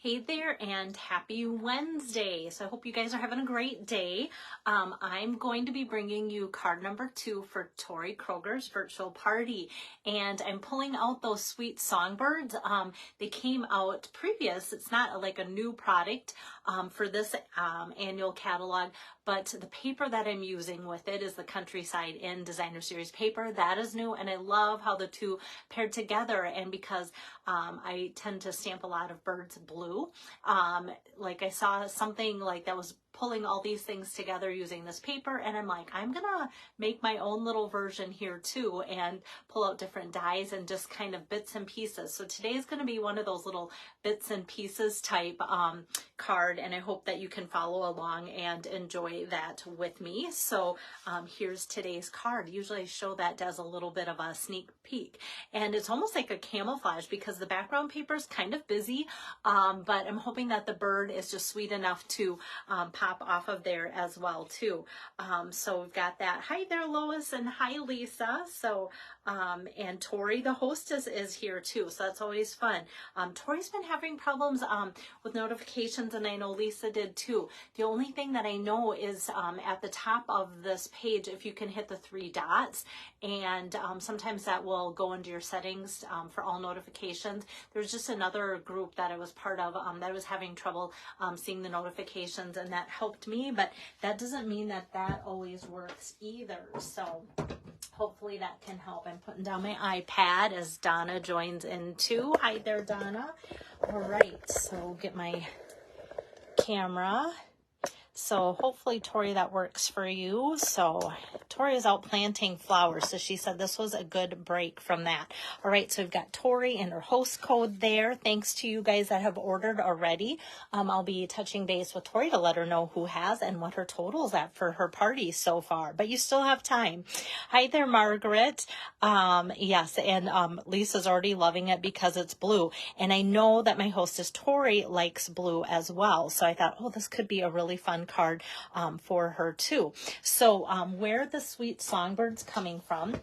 Hey there and happy Wednesday. So I hope you guys are having a great day. I'm going to be bringing you card number 2 for Tori Kroger's virtual party. And I'm pulling out those sweet Songbirds. They came out previous. It's not like a new product for this annual catalog, but the paper that I'm using with it is the Countryside Inn Designer Series paper. That is new, and I love how the two paired together. And because I tend to stamp a lot of birds blue, like I saw something like that was pulling all these things together using this paper, and I'm like, I'm gonna make my own little version here too and pull out different dies and just kind of bits and pieces. So today is going to be one of those little bits and pieces type card, and I hope that you can follow along and enjoy that with me. So here's today's card. Usually I show that as a little bit of a sneak peek, and it's almost like a camouflage because the background paper is kind of busy, but I'm hoping that the bird is just sweet enough to pop off of there as well too. So we've got that. Hi there, Lois, and hi, Lisa. So and Tori, the hostess, is here too, so that's always fun. Tori's been having problems with notifications, and I know Lisa did too. The only thing that I know is at the top of this page, if you can hit the 3 dots, and sometimes that will go into your settings for all notifications. There's just another group that I was part of that was having trouble seeing the notifications, and that helped me, but that doesn't mean that that always works either. So hopefully that can help. I'm putting down my iPad as Donna joins in too. Hi there, Donna. All right, so get my camera. So hopefully, Tori, that works for you. So Tori is out planting flowers, so she said this was a good break from that. All right, so we've got Tori and her host code there. Thanks to you guys that have ordered already. I'll be touching base with Tori to let her know who has and what her total's at for her party so far, but you still have time. Hi there, Margaret. Yes, and Lisa's already loving it because it's blue, and I know that my hostess Tori likes blue as well, so I thought, oh, this could be a really fun card for her too. So where the sweet Songbirds coming from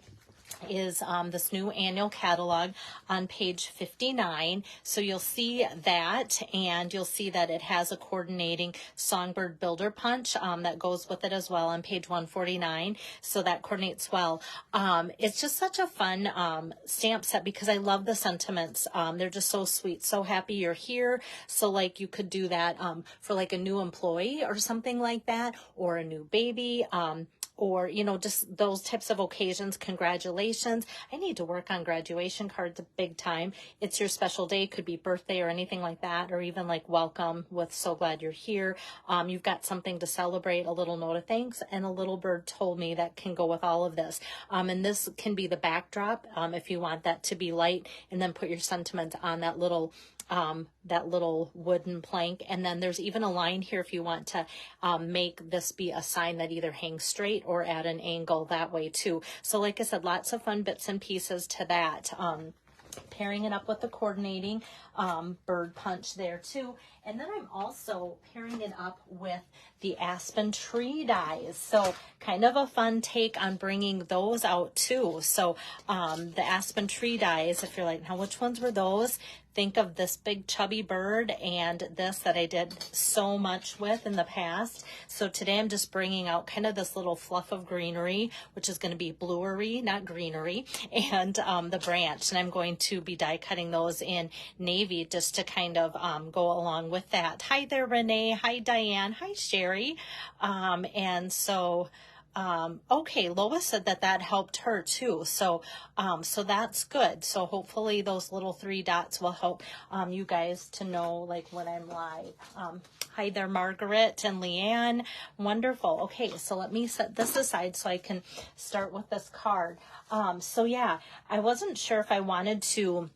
is this new annual catalog on page 59. So you'll see that, and you'll see that it has a coordinating Songbird Builder Punch that goes with it as well on page 149. So that coordinates well. It's just such a fun stamp set because I love the sentiments. They're just so sweet. So happy you're here. So like you could do that for like a new employee or something like that, or a new baby. Or, you know, just those types of occasions. Congratulations. I need to work on graduation cards big time. It's your special day. Could be birthday or anything like that, or even like welcome with so glad you're here. You've got something to celebrate, a little note of thanks, and a little bird told me that can go with all of this. And this can be the backdrop if you want that to be light, and then put your sentiment on that little wooden plank. And then there's even a line here if you want to make this be a sign that either hangs straight or at an angle that way too. So like I said, lots of fun bits and pieces to that. Pairing it up with the coordinating bird punch there too. And then I'm also pairing it up with the aspen tree dies. So kind of a fun take on bringing those out too. So the aspen tree dies, if you're like, now which ones were those? Think of this big chubby bird and this that I did so much with in the past. So today I'm just bringing out kind of this little fluff of greenery, which is going to be bluery, not greenery, and the branch. And I'm going to be die cutting those in navy just to kind of go along with that. Hi there, Renee. Hi, Diane. Hi, Sherry. And so okay, Lois said that that helped her too. So, so that's good. So hopefully those little 3 dots will help you guys to know like when I'm live. Hi there, Margaret and Leanne. Wonderful. Okay, so let me set this aside so I can start with this card. So yeah, I wasn't sure if I wanted to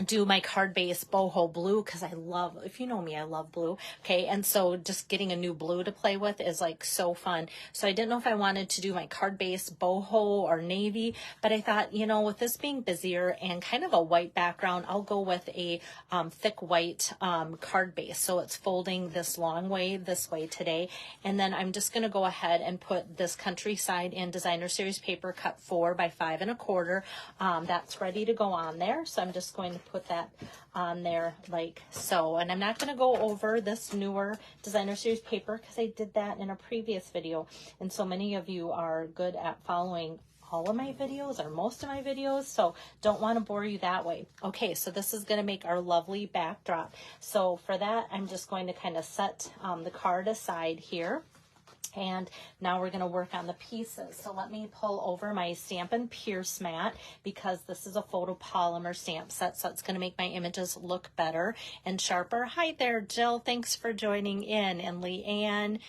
do my card base boho blue because I love, if you know me, I love blue. Okay, and so just getting a new blue to play with is like so fun. So I didn't know if I wanted to do my card base boho or navy, but I thought, you know, with this being busier and kind of a white background, I'll go with a thick white card base. So it's folding this long way this way today, and then I'm just going to go ahead and put this Countryside Inn Designer Series paper cut 4 by 5 1/4. That's ready to go on there. So I'm just going to put that on there like so. And I'm not going to go over this newer Designer Series paper because I did that in a previous video. And so many of you are good at following all of my videos or most of my videos, so don't want to bore you that way. Okay, so this is going to make our lovely backdrop. So for that, I'm just going to kind of set the card aside here. And now we're going to work on the pieces. So let me pull over my Stampin' Pierce mat because this is a photopolymer stamp set, so it's going to make my images look better and sharper. Hi there, Jill. Thanks for joining in. And Leanne,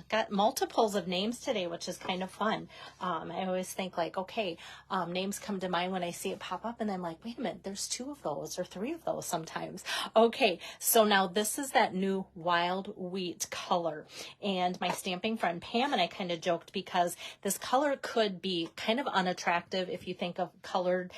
got multiples of names today, which is kind of fun. I always think like, okay, names come to mind when I see it pop up, and I'm like, wait a minute, there's 2 of those or 3 of those sometimes. Okay, so now this is that new wild wheat color, and my stamping friend Pam and I kind of joked because this color could be kind of unattractive if you think of colored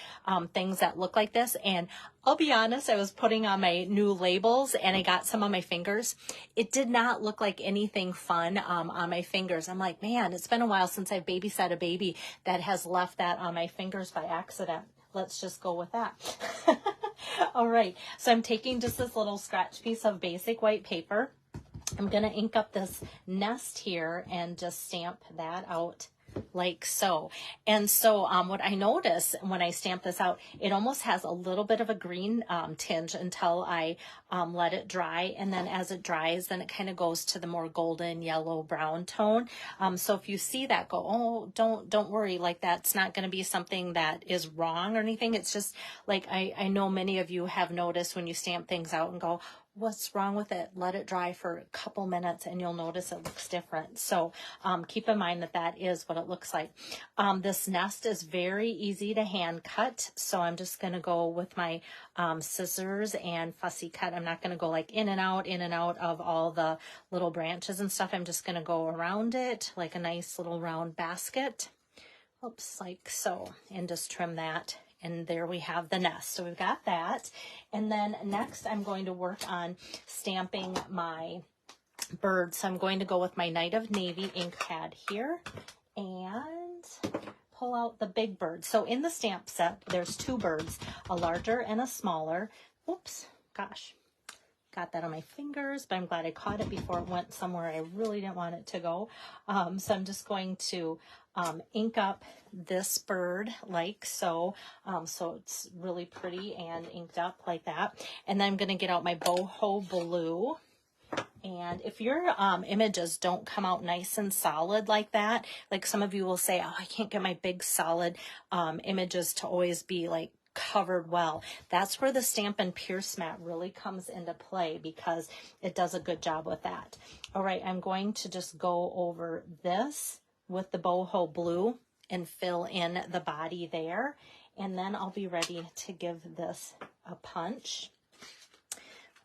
things that look like this. And I'll be honest, I was putting on my new labels and I got some on my fingers. It did not look like anything fun on my fingers. I'm like, man, it's been a while since I've babysat a baby that has left that on my fingers by accident. Let's just go with that. All right, so I'm taking just this little scratch piece of basic white paper. I'm going to ink up this nest here and just stamp that out like so. And so what I notice when I stamp this out, it almost has a little bit of a green tinge until I let it dry. And then as it dries, then it kind of goes to the more golden yellow brown tone. So if you see that, go, oh, don't worry, like that's not going to be something that is wrong or anything. It's just like I know many of you have noticed when you stamp things out and go, what's wrong with it? Let it dry for a couple minutes and you'll notice it looks different. So keep in mind that that is what it looks like. This nest is very easy to hand cut. So I'm just going to go with my scissors and fussy cut. I'm not going to go like in and out of all the little branches and stuff. I'm just going to go around it like a nice little round basket. Oops, like so, and just trim that. And there we have the nest. So we've got that. And then next I'm going to work on stamping my bird. So I'm going to go with my Night of Navy ink pad here and pull out the big bird. So in the stamp set, there's 2 birds, a larger and a smaller. Oops, gosh. Got that on my fingers, but I'm glad I caught it before it went somewhere I really didn't want it to go. So I'm just going to ink up this bird like so. So it's really pretty and inked up like that. And then I'm going to get out my boho blue. And if your images don't come out nice and solid like that, like some of you will say, oh, I can't get my big solid images to always be like covered well. That's where the Stampin' Pierce mat really comes into play because it does a good job with that. All right, I'm going to just go over this with the boho blue and fill in the body there. And then I'll be ready to give this a punch.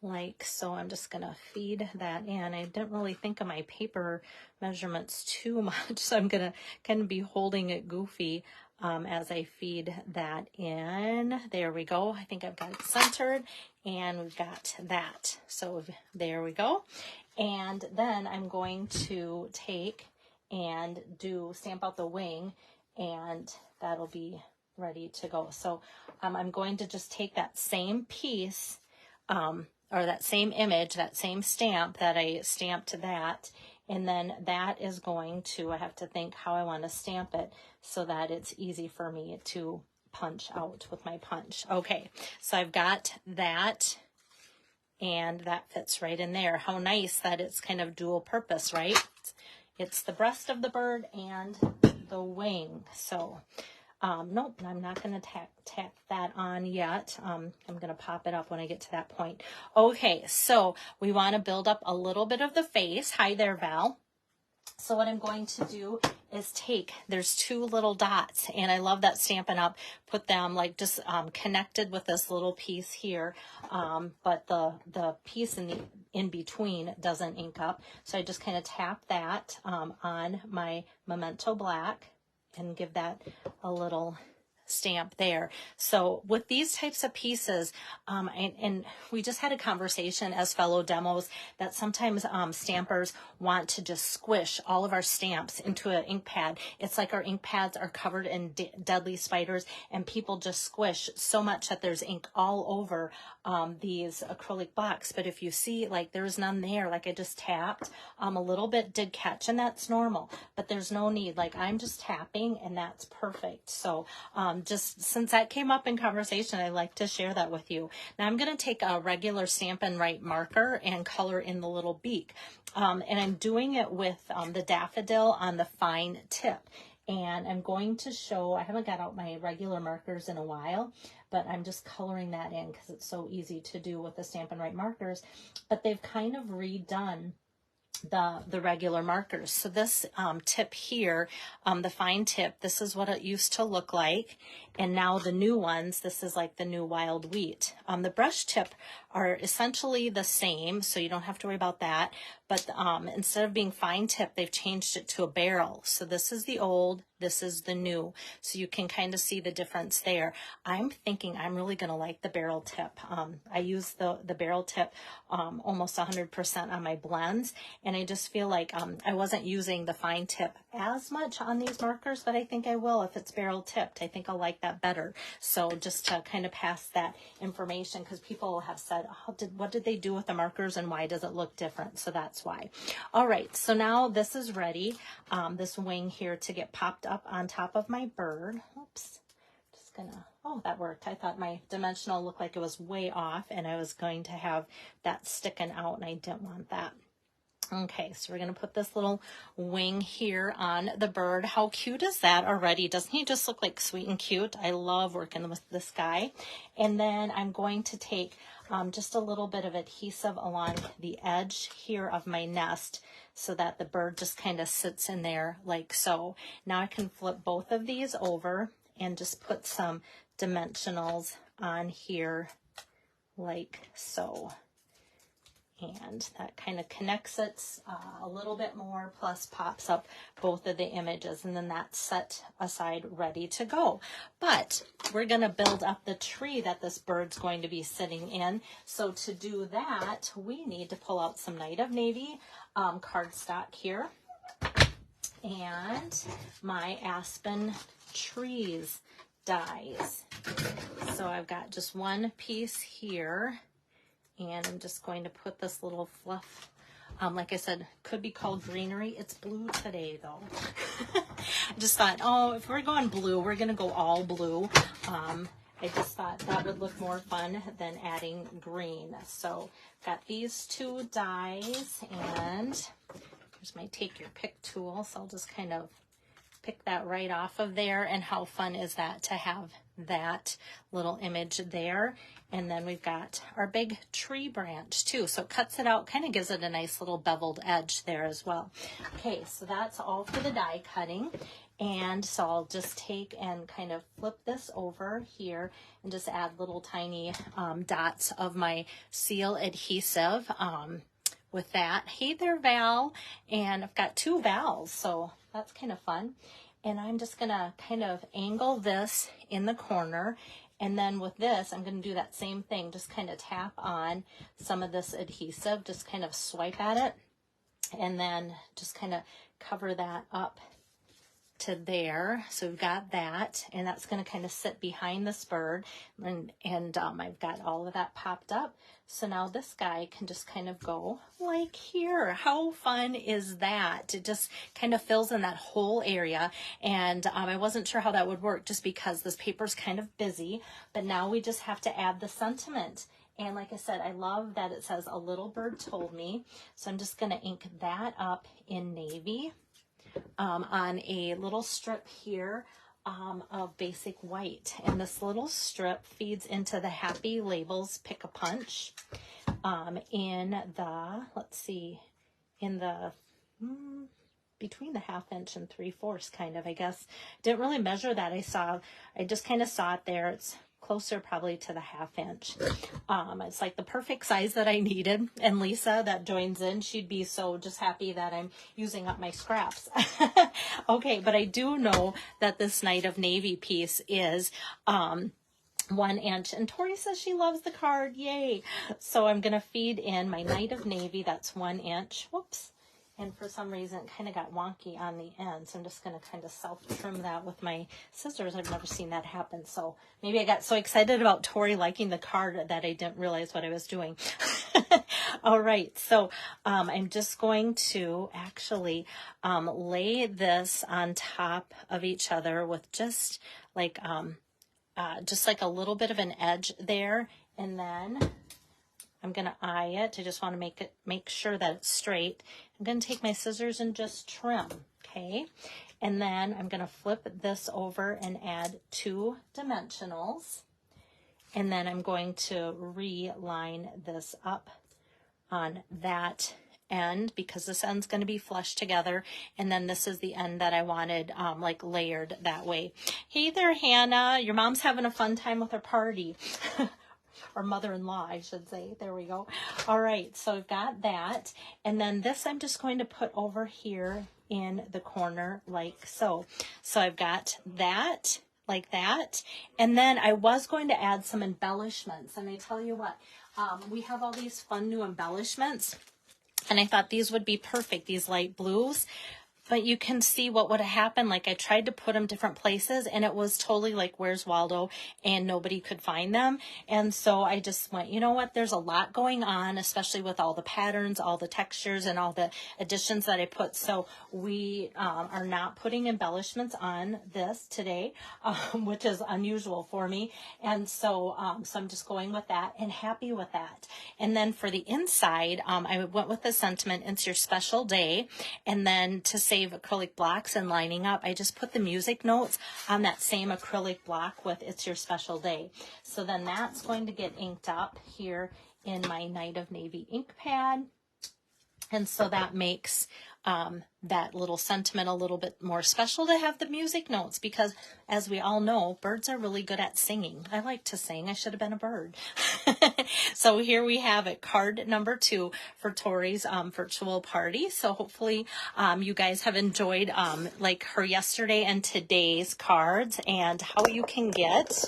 Like so. I'm just going to feed that in. I didn't really think of my paper measurements too much, so I'm going to kind of be holding it goofy as I feed that in. There we go. I think I've got it centered, and we've got that. So there we go. And then I'm going to take and stamp out the wing, and that'll be ready to go. So I'm going to just take that same piece, or that same image, that same stamp that I stamped that, and then that is going to, I have to think how I want to stamp it so that it's easy for me to punch out with my punch. Okay, so I've got that, and that fits right in there. How nice that it's kind of dual purpose, right? It's the breast of the bird and the wing. So nope, I'm not going to tack that on yet. I'm going to pop it up when I get to that point. Okay, so we want to build up a little bit of the face. Hi there, Val. So what I'm going to do is there's 2 little dots, and I love that Stampin' Up. Put them like just connected with this little piece here, but the piece in between doesn't ink up. So I just kind of tap that on my Memento Black and give that a little stamp there. So with these types of pieces, and we just had a conversation as fellow demos that sometimes stampers want to just squish all of our stamps into an ink pad. It's like our ink pads are covered in deadly spiders, and people just squish so much that there's ink all over these acrylic blocks. But if you see, like, there's none there, like I just tapped, a little bit did catch, and that's normal, but there's no need. Like, I'm just tapping and that's perfect. So just since that came up in conversation, I like to share that with you. Now I'm going to take a regular Stampin' Write marker and color in the little beak. And I'm doing it with the daffodil on the fine tip. And I'm going to show, I haven't got out my regular markers in a while, but I'm just coloring that in because it's so easy to do with the Stampin' Write markers. But they've kind of redone the regular markers. So this tip here, the fine tip, this is what it used to look like. And now the new ones, this is like the new wild wheat. The brush tip are essentially the same, so you don't have to worry about that. But instead of being fine tip, they've changed it to a barrel. So this is the old, this is the new. So you can kind of see the difference there. I'm thinking I'm really going to like the barrel tip. I use the barrel tip almost 100% on my blends. And I just feel like I wasn't using the fine tip as much on these markers, but I think I will if it's barrel tipped. I think I'll like that better. So just to kind of pass that information, because people have said, oh, what did they do with the markers and why does it look different? So that's why. All right, so now this is ready, this wing here to get popped up on top of my bird. Oops, just gonna, oh, that worked. I thought my dimensional looked like it was way off and I was going to have that sticking out and I didn't want that. Okay, so we're going to put this little wing here on the bird. How cute is that already? Doesn't he just look like sweet and cute? I love working with this guy. And then I'm going to take just a little bit of adhesive along the edge here of my nest so that the bird just kind of sits in there like so. Now I can flip both of these over and just put some dimensionals on here like so. And that kind of connects it a little bit more, plus pops up both of the images, and then that's set aside ready to go. But we're going to build up the tree that this bird's going to be sitting in. So to do that, we need to pull out some Night of Navy cardstock here and my Aspen Trees dies. So I've got just one piece here. And I'm just going to put this little fluff, like I said, could be called greenery. It's blue today, though. I just thought, oh, if we're going blue, we're going to go all blue. I just thought that would look more fun than adding green. So got these two dies, and here's my take your pick tool. So I'll just kind of pick that right off of there. And how fun is that to have that little image there? And then we've got our big tree branch too. So it cuts it out, kind of gives it a nice little beveled edge there as well. Okay, so that's all for the die cutting. And so I'll just take and kind of flip this over here and just add little tiny dots of my seal adhesive with that. Hey there, Val. And I've got two Vals, so that's kind of fun. And I'm just gonna kind of angle this in the corner. And then with this, I'm going to do that same thing, just kind of tap on some of this adhesive, just kind of swipe at it, and then just kind of cover that up to there. So we've got that, and that's going to kind of sit behind this bird, and I've got all of that popped up. So now this guy can just kind of go like here. How fun is that? It just kind of fills in that whole area, and I wasn't sure how that would work just because this paper's kind of busy, but now we just have to add the sentiment. And like I said, I love that it says "A Little Bird Told Me." So I'm just going to ink that up in navy on a little strip here of basic white. And this little strip feeds into the Happy Labels Pick-a-Punch in the, let's see, in the between the 1/2 inch and 3/4 kind of, I guess. Didn't really measure that. I just kind of saw it there. It's closer probably to the 1/2 inch. It's like the perfect size that I needed. And Lisa that joins in, she'd be so just happy that I'm using up my scraps. Okay, but I do know that this Night of Navy piece is 1 inch, and Tori says she loves the card. Yay. So I'm going to feed in my Night of Navy. That's 1 inch. Whoops. And for some reason, it kind of got wonky on the end. So I'm just going to kind of self-trim that with my scissors. I've never seen that happen. So maybe I got so excited about Tori liking the card that I didn't realize what I was doing. All right. So I'm just going to actually lay this on top of each other with just like a little bit of an edge there. And then I'm going to eye it. I just want to make sure that it's straight. I'm going to take my scissors and just trim, okay? And then I'm going to flip this over and add 2 dimensionals. And then I'm going to reline this up on that end because this end's going to be flush together. And then this is the end that I wanted like layered that way. Hey there, Hannah. Your mom's having a fun time with her party. Or mother-in-law, I should say. There we go. All right, so I've got that. And then this I'm just going to put over here in the corner like so. So I've got that like that. And then I was going to add some embellishments. And I tell you what, we have all these fun new embellishments. And I thought these would be perfect, these light blues. But you can see what would have happened. Like I tried to put them different places and it was totally like, where's Waldo? And nobody could find them. And so I just went, you know what? There's a lot going on, especially with all the patterns, all the textures and all the additions that I put. So we are not putting embellishments on this today, which is unusual for me. And so, so I'm just going with that and happy with that. And then for the inside, I went with the sentiment, it's your special day. And then to save acrylic blocks and lining up, I just put the music notes on that same acrylic block with it's your special day. So then that's going to get inked up here in my Night of Navy ink pad. And so that makes that little sentiment a little bit more special to have the music notes because, as we all know, birds are really good at singing. I like to sing. I should have been a bird. So here we have it, card number 2 for Tori's virtual party. So hopefully you guys have enjoyed like her yesterday and today's cards and how you can get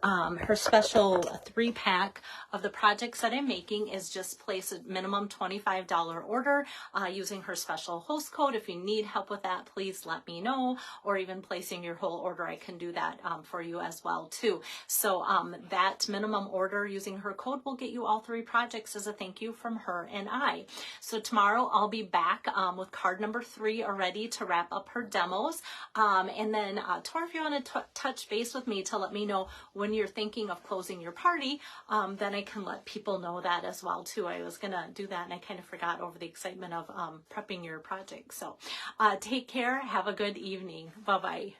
her special 3-pack of the projects that I'm making is just place a minimum $25 order using her special host code. If you need help with that, please let me know, or even placing your whole order, I can do that for you as well too. So that minimum order using her code will get you all 3 projects as a thank you from her and I. So tomorrow I'll be back with card number 3 already to wrap up her demos. And then Tor, if you want to touch base with me to let me know when you're thinking of closing your party, then I can let people know that as well too. I was gonna do that and I kind of forgot over the excitement of prepping your project. So take care, have a good evening. Bye-bye.